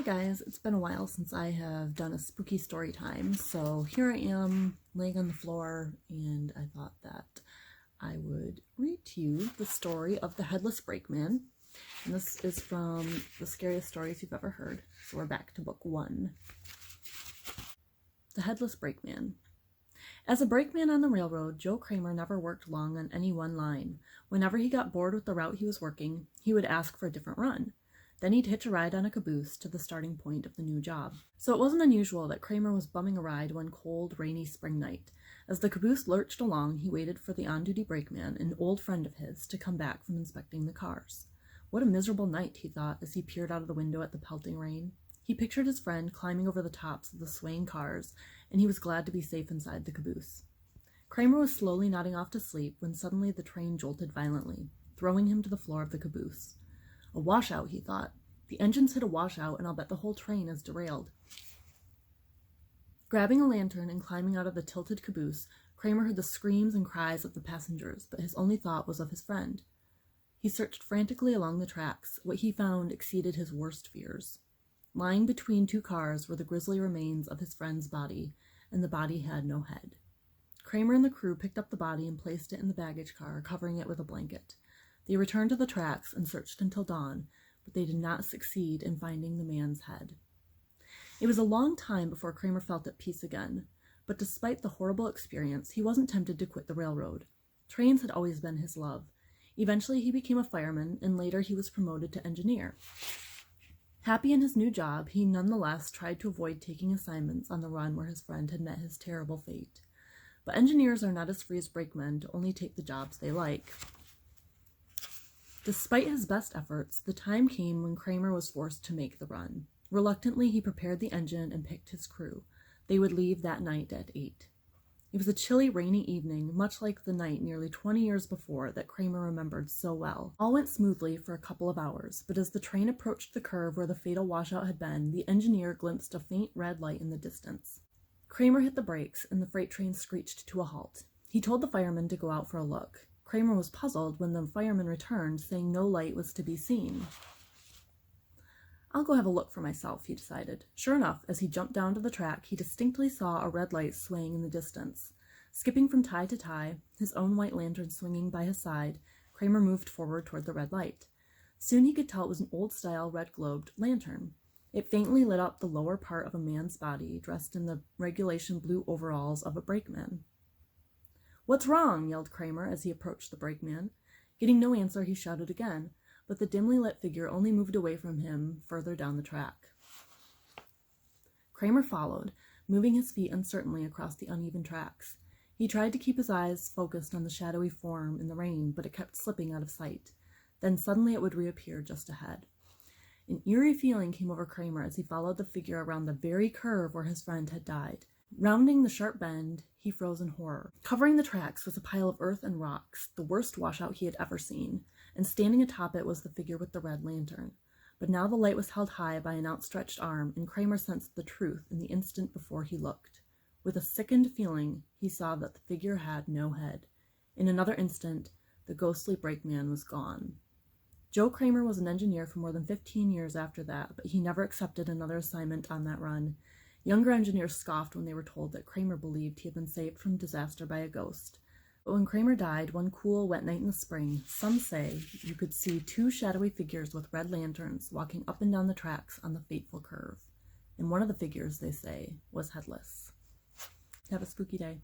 guys, it's been a while since I have done a spooky story time, so here I am laying on the floor, and I thought that I would read to you the story of the Headless Brakeman. And this is from the scariest stories you've ever heard, so we're back to book 1. The Headless Brakeman. As a brakeman on the railroad, Joe Kramer never worked long on any one line. Whenever he got bored with the route he was working, he would ask for a different run. Then he'd hitch a ride on a caboose to the starting point of the new job. So it wasn't unusual that Kramer was bumming a ride one cold, rainy spring night. As the caboose lurched along, he waited for the on-duty brakeman, an old friend of his, to come back from inspecting the cars. What a miserable night, he thought, as he peered out of the window at the pelting rain. He pictured his friend climbing over the tops of the swaying cars, and he was glad to be safe inside the caboose. Kramer was slowly nodding off to sleep when suddenly the train jolted violently, throwing him to the floor of the caboose. A washout, he thought. The engines hit a washout, and I'll bet the whole train is derailed. Grabbing a lantern and climbing out of the tilted caboose, Kramer heard the screams and cries of the passengers, but his only thought was of his friend. He searched frantically along the tracks. What he found exceeded his worst fears. Lying between two cars were the grisly remains of his friend's body, and the body had no head. Kramer and the crew picked up the body and placed it in the baggage car, covering it with a blanket. They returned to the tracks and searched until dawn, but they did not succeed in finding the man's head. It was a long time before Kramer felt at peace again, but despite the horrible experience, he wasn't tempted to quit the railroad. Trains had always been his love. Eventually he became a fireman, and later he was promoted to engineer. Happy in his new job, he nonetheless tried to avoid taking assignments on the run where his friend had met his terrible fate. But engineers are not as free as brakemen to only take the jobs they like. Despite his best efforts, the time came when Kramer was forced to make the run. Reluctantly, he prepared the engine and picked his crew. They would leave that night at 8. It was a chilly, rainy evening, much like the night nearly 20 years before that Kramer remembered so well. All went smoothly for a couple of hours, but as the train approached the curve where the fatal washout had been, the engineer glimpsed a faint red light in the distance. Kramer hit the brakes, and the freight train screeched to a halt. He told the fireman to go out for a look. Kramer was puzzled when the fireman returned, saying no light was to be seen. I'll go have a look for myself, he decided. Sure enough, as he jumped down to the track, he distinctly saw a red light swaying in the distance. Skipping from tie to tie, his own white lantern swinging by his side, Kramer moved forward toward the red light. Soon he could tell it was an old-style red-globed lantern. It faintly lit up the lower part of a man's body, dressed in the regulation blue overalls of a brakeman. "What's wrong?" yelled Kramer as he approached the brakeman. Getting no answer, he shouted again, but the dimly lit figure only moved away from him further down the track. Kramer followed, moving his feet uncertainly across the uneven tracks. He tried to keep his eyes focused on the shadowy form in the rain, but it kept slipping out of sight. Then suddenly it would reappear just ahead. An eerie feeling came over Kramer as he followed the figure around the very curve where his friend had died. Rounding the sharp bend, he froze in horror. Covering the tracks was a pile of earth and rocks, the worst washout he had ever seen, and standing atop it was the figure with the red lantern. But now the light was held high by an outstretched arm, and Kramer sensed the truth in the instant before he looked. With a sickened feeling, he saw that the figure had no head. In another instant, the ghostly brakeman was gone. Joe Kramer was an engineer for more than 15 years after that, but he never accepted another assignment on that run. Younger engineers scoffed when they were told that Kramer believed he had been saved from disaster by a ghost. But when Kramer died one cool, wet night in the spring, some say you could see 2 shadowy figures with red lanterns walking up and down the tracks on the fateful curve. And one of the figures, they say, was headless. Have a spooky day.